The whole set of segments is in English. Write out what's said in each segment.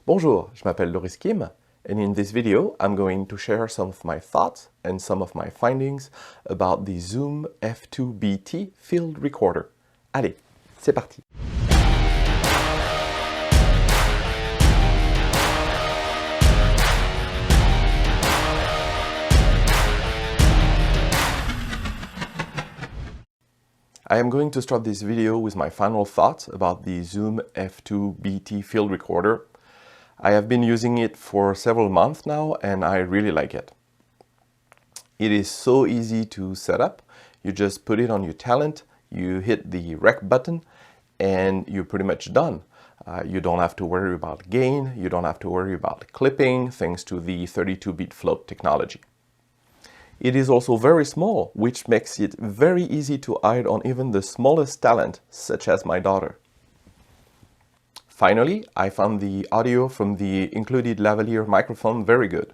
Bonjour, je m'appelle Loris Kim, and in this video I'm going to share some of my thoughts and some of my findings about the Zoom F2BT field recorder. Allez, c'est parti! I am going to start this video with my final thoughts about the Zoom F2BT field recorder. I have been using it for several months now and I really like it. It is so easy to set up. You just put it on your talent, you hit the rec button and you're pretty much done. You don't have to worry about gain, you don't have to worry about clipping thanks to the 32-bit float technology. It is also very small, which makes it very easy to hide on even the smallest talent, such as my daughter. Finally, I found the audio from the included lavalier microphone very good.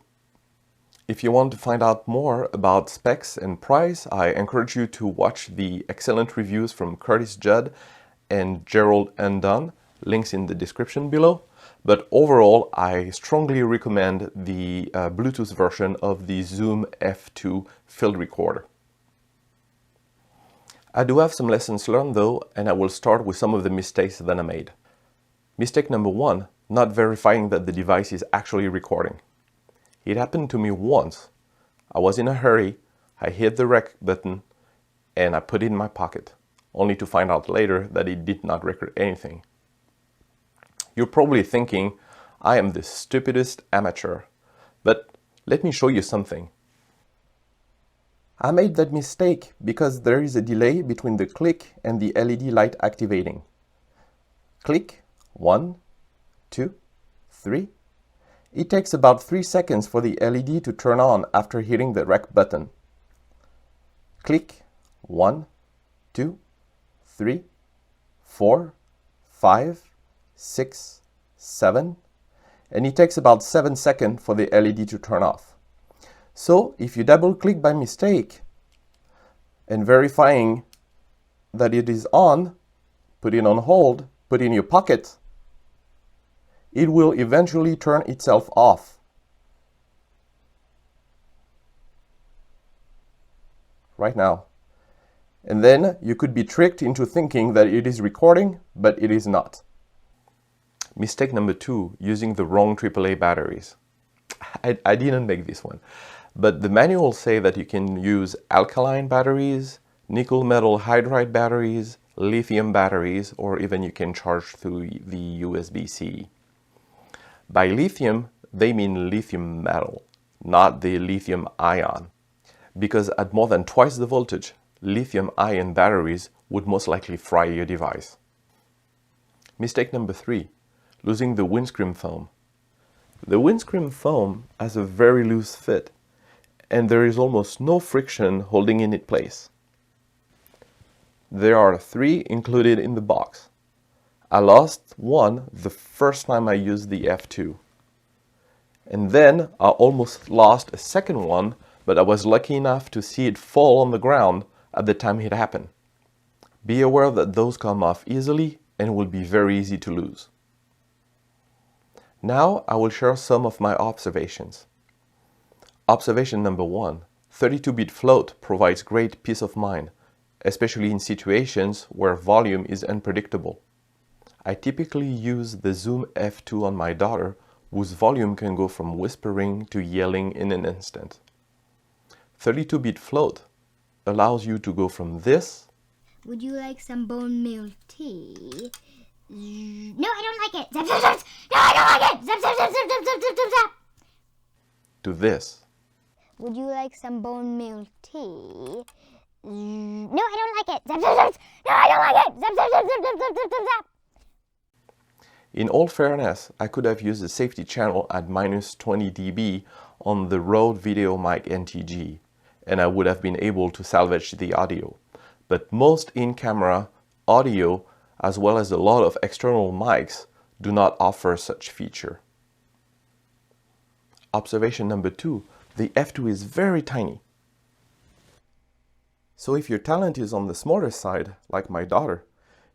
If you want to find out more about specs and price, I encourage you to watch the excellent reviews from Curtis Judd and Gerald Undone, links in the description below. But overall, I strongly recommend the Bluetooth version of the Zoom F2 field recorder. I do have some lessons learned though, and I will start with some of the mistakes that I made. Mistake number one, not verifying that the device is actually recording. It happened to me once. I was in a hurry, I hit the rec button, and I put it in my pocket, only to find out later that it did not record anything. You're probably thinking, I am the stupidest amateur, but let me show you something. I made that mistake because there is a delay between the click and the LED light activating. Click, 1, 2, 3. It takes about 3 seconds for the LED to turn on after hitting the rec button. Click, 1, 2, 3, 4, 5, 6, 7, and it takes about 7 seconds for the LED to turn off. So if you double click by mistake and verifying that it is on, put it on hold, put it in your pocket, it will eventually turn itself off. Right now. And then you could be tricked into thinking that it is recording, but it is not. Mistake number two, using the wrong AAA batteries. I didn't make this one, but the manuals say that you can use alkaline batteries, nickel metal hydride batteries, lithium batteries, or even you can charge through the USB-C. By lithium, they mean lithium metal, not the lithium ion, because at more than twice the voltage, lithium ion batteries would most likely fry your device. Mistake number three, losing the windscreen foam. The windscreen foam has a very loose fit, and there is almost no friction holding it in place. There are 3 included in the box. I lost one the first time I used the F2. And then I almost lost a second one, but I was lucky enough to see it fall on the ground at the time it happened. Be aware that those come off easily and will be very easy to lose. Now I will share some of my observations. Observation number 1. 32-bit float provides great peace of mind, especially in situations where volume is unpredictable. I typically use the Zoom F2 on my daughter, whose volume can go from whispering to yelling in an instant. 32-bit float allows you to go from this. Would you like some bone meal tea? No, I don't like it. Zap, zap, zap. No, I don't like it. Zap, zap, zap, zap, zap, zap, zap, zap. To this. Would you like some bone meal tea? No, I don't like it. Zap, zap, zap. No, I don't like it. Zap, zap, zap, zap, zap, zap, zap, zap. In all fairness, I could have used the safety channel at -20 dB on the Rode VideoMic NTG, and I would have been able to salvage the audio. But most in-camera audio, as well as a lot of external mics, do not offer such feature. Observation number 2, the F2 is very tiny. So if your talent is on the smaller side, like my daughter,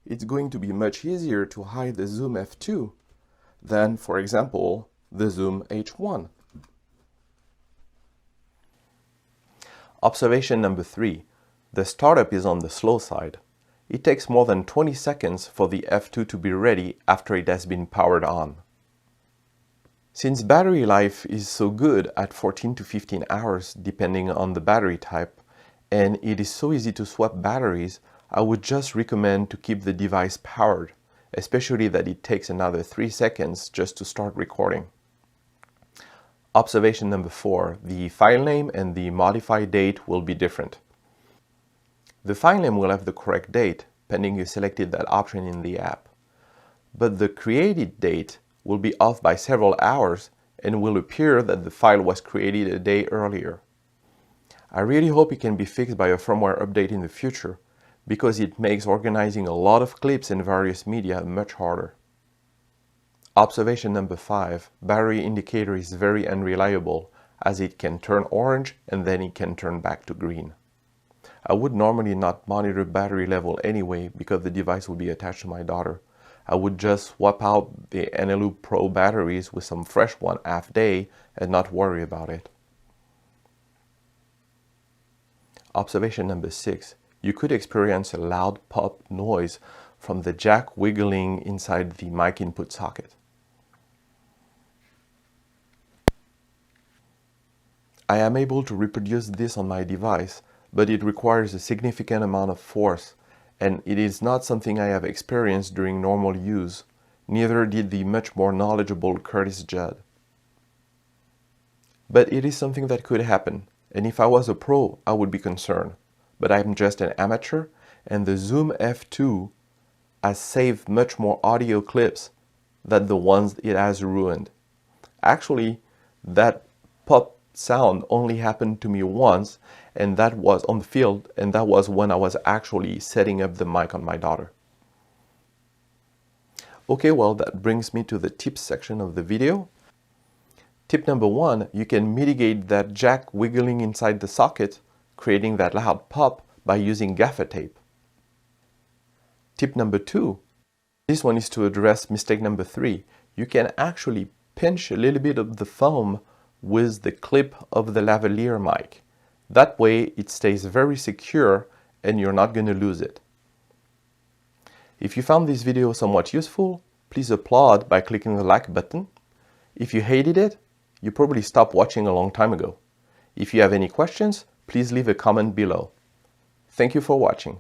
it's going to be much easier to hide the Zoom F2 than, for example, the Zoom H1. Observation number 3. The startup is on the slow side. It takes more than 20 seconds for the F2 to be ready after it has been powered on. Since battery life is so good at 14 to 15 hours depending on the battery type, and it is so easy to swap batteries, I would just recommend to keep the device powered, especially that it takes another 3 seconds just to start recording. Observation number 4. The file name and the modified date will be different. The file name will have the correct date, pending you selected that option in the app. But the created date will be off by several hours and will appear that the file was created a day earlier. I really hope it can be fixed by a firmware update in the future, because it makes organizing a lot of clips and various media much harder. Observation number 5. Battery indicator is very unreliable, as it can turn orange and then it can turn back to green. I would normally not monitor battery level anyway because the device will be attached to my daughter. I would just swap out the Eneloop Pro batteries with some fresh one half day and not worry about it. Observation number 6. You could experience a loud pop noise from the jack wiggling inside the mic input socket. I am able to reproduce this on my device, but it requires a significant amount of force, and it is not something I have experienced during normal use. Neither did the much more knowledgeable Curtis Judd. But it is something that could happen, and if I was a pro, I would be concerned. But I'm just an amateur, and the Zoom F2 has saved much more audio clips than the ones it has ruined. Actually, that pop sound only happened to me once, and that was on the field, and that was when I was actually setting up the mic on my daughter. Okay, well, that brings me to the tips section of the video. Tip number 1, you can mitigate that jack wiggling inside the socket, creating that loud pop, by using gaffer tape. Tip number 2, this one is to address mistake number 3. You can actually pinch a little bit of the foam with the clip of the lavalier mic. That way it stays very secure and you're not going to lose it. If you found this video somewhat useful, please applaud by clicking the like button. If you hated it, you probably stopped watching a long time ago. If you have any questions, please leave a comment below. Thank you for watching.